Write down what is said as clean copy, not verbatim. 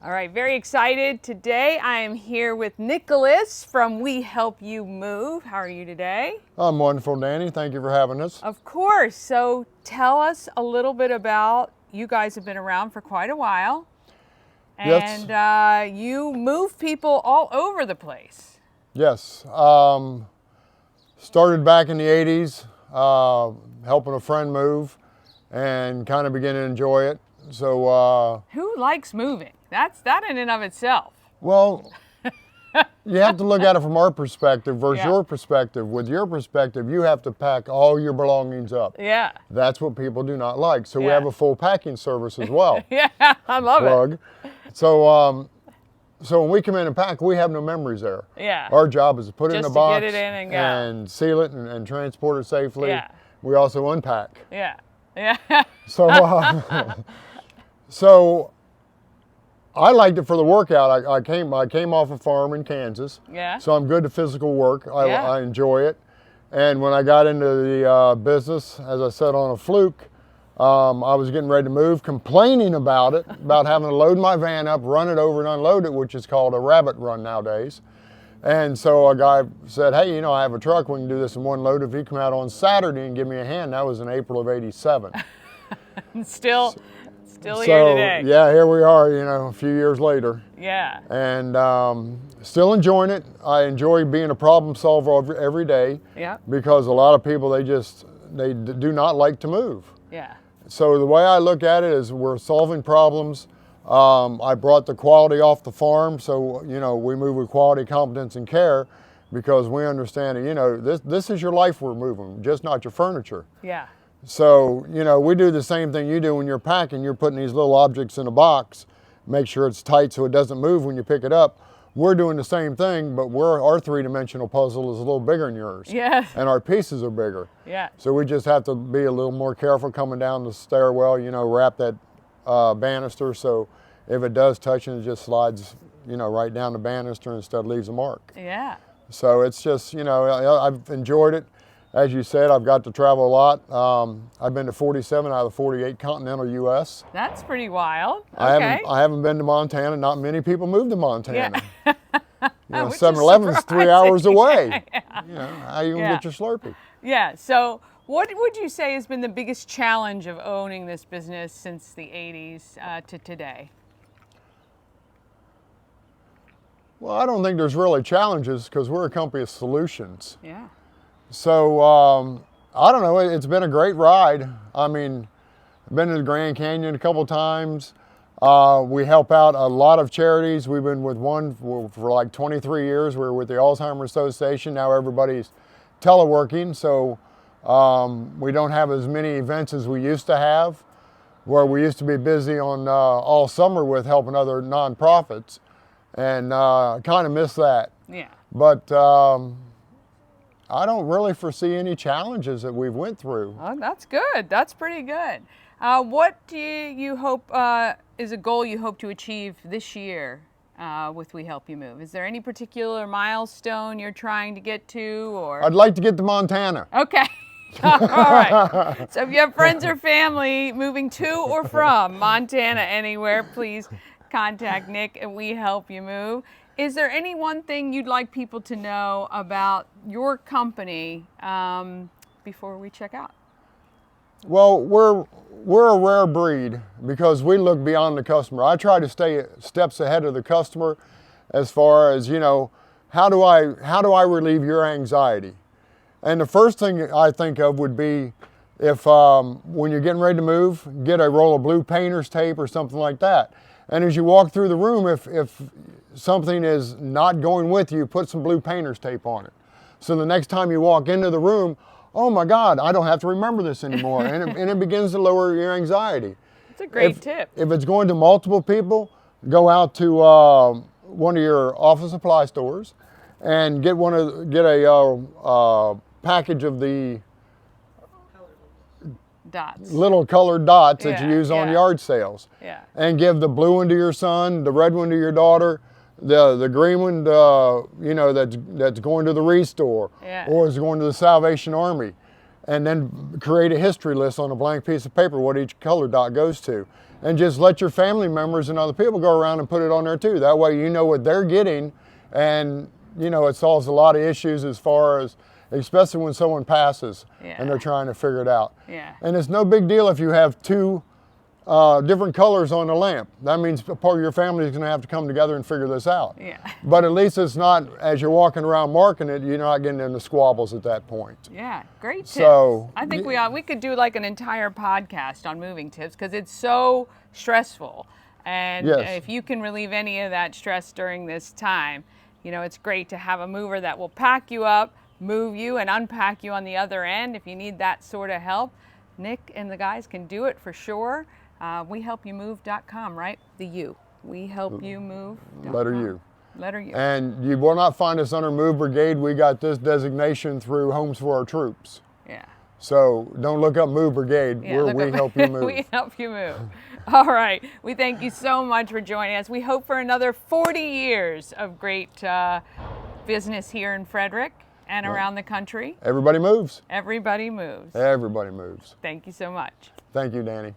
All right, very excited. Today I am here with Nicholas from We Help You Move. How are you today? I'm wonderful, Danny. Thank you for having us. Of course. So tell us a little bit about, you guys have been around for quite a while. Yes. And you move people all over the place. Yes. Started back in the 80s, helping a friend move and kind of began to enjoy it. So, Who likes moving? That's that in and of itself. well, you have to look at it from our perspective versus Yeah. your perspective. With your perspective, you have to pack all your belongings up. Yeah. That's what people do not like. So we Yeah. have a full packing service as well. Yeah, I love it. Plug. So, so when we come in and pack, we have no memories there. Yeah. Our job is to put it in Just a to box get it in and go. and seal it and transport it safely. Yeah. We also unpack. Yeah. Yeah. So, so I liked it for the workout. I came off a farm in Kansas. Yeah. So I'm good to physical work. Yeah. I enjoy it. And when I got into the business, as I said, on a fluke, I was getting ready to move, complaining about it, about having to load my van up, run it over and unload it, which is called a rabbit run nowadays. And so a guy said, hey, you know, I have a truck, we can do this in one load if you come out on Saturday and give me a hand. That was in April of '87. Still So, here today. yeah, here we are, you know, a few years later. Yeah. And still enjoying it. I enjoy being a problem solver every day. Yeah. Because a lot of people, they do not like to move. Yeah. So the way I look at it is we're solving problems. I brought the quality off the farm, so you know we move with quality, competence, and care, because we understand that, you know, this is your life we're moving, just not your furniture. Yeah. So you know we do the same thing you do when you're packing. You're putting these little objects in a box, make sure it's tight so it doesn't move when you pick it up. We're doing the same thing, but our three-dimensional puzzle is a little bigger than yours. Yes. And our pieces are bigger. Yeah. So we just have to be a little more careful coming down the stairwell, you know, wrap that banister so if it does touch it, it just slides, you know, right down the banister instead of leaves a mark. Yeah. So it's just, you know, I've enjoyed it. As you said, I've got to travel a lot. I've been to 47 out of the 48 continental U.S. That's pretty wild. I Okay. haven't been to Montana. Not many people move to Montana. Yeah. You know, Which is 7-Eleven's 3 hours away. Yeah. You know, how you gonna Yeah. get your Slurpee? Yeah. So, what would you say has been the biggest challenge of owning this business since the 80s to today? Well, I don't think there's really challenges because we're a company of solutions. Yeah. So I don't know. It's been a great ride. I mean, I've been to the Grand Canyon a couple times. We help out a lot of charities. We've been with one for like 23 years. We're with the Alzheimer's Association. Now everybody's teleworking, so we don't have as many events as we used to have, where we used to be busy on all summer with helping other nonprofits, and kind of miss that. Yeah. But I don't really foresee any challenges that we've went through. Oh, that's good. That's pretty good. What do you hope is a goal you hope to achieve this year with We Help You Move? Is there any particular milestone you're trying to get to, or? I'd like to get to Montana. Okay. All right. So if you have friends or family moving to or from Montana anywhere, please contact Nick and We Help You Move. Is there any one thing you'd like people to know about your company before we check out? Well, we're a rare breed because we look beyond the customer. I try to stay steps ahead of the customer as far as, you know, how do I relieve your anxiety? And the first thing I think of would be if when you're getting ready to move, get a roll of blue painter's tape or something like that. And as you walk through the room, if something is not going with you, put some blue painter's tape on it. So the next time you walk into the room, oh my God, I don't have to remember this anymore. and it begins to lower your anxiety. It's a great tip. If it's going to multiple people, go out to one of your office supply stores and get a package of the Dots. little colored dots that you Yeah, use on yeah. yard sales. Yeah. And give the blue one to your son, the red one to your daughter, the green one, you know, that's going to the restore, Yeah. or is going to the Salvation Army, and then create a history list on a blank piece of paper what each color dot goes to, and just let your family members and other people go around and put it on there too. That way you know what they're getting, and you know, it solves a lot of issues as far as, especially when someone passes and they're trying to figure it out. Yeah. And it's no big deal if you have two different colors on the lamp. That means part of your family is going to have to come together and figure this out. Yeah. But at least it's not, as you're walking around marking it, you're not getting into squabbles at that point. Yeah, great tips. So, I think we could do like an entire podcast on moving tips because it's so stressful. And if you can relieve any of that stress during this time, you know, it's great to have a mover that will pack you up, move you, and unpack you on the other end. If you need that sort of help, Nick and the guys can do it for sure. WeHelpYouMove.com, right? The U. WeHelpYouMove.com. Letter U. Letter U. And you will not find us under Move Brigade. We got this designation through Homes for Our Troops. Yeah. So don't look up Move Brigade. We help you move. We help you move. All right. We thank you so much for joining us. We hope for another 40 years of great business here in Frederick and around the country. Everybody moves. Everybody moves. Everybody moves. Thank you so much. Thank you, Danny.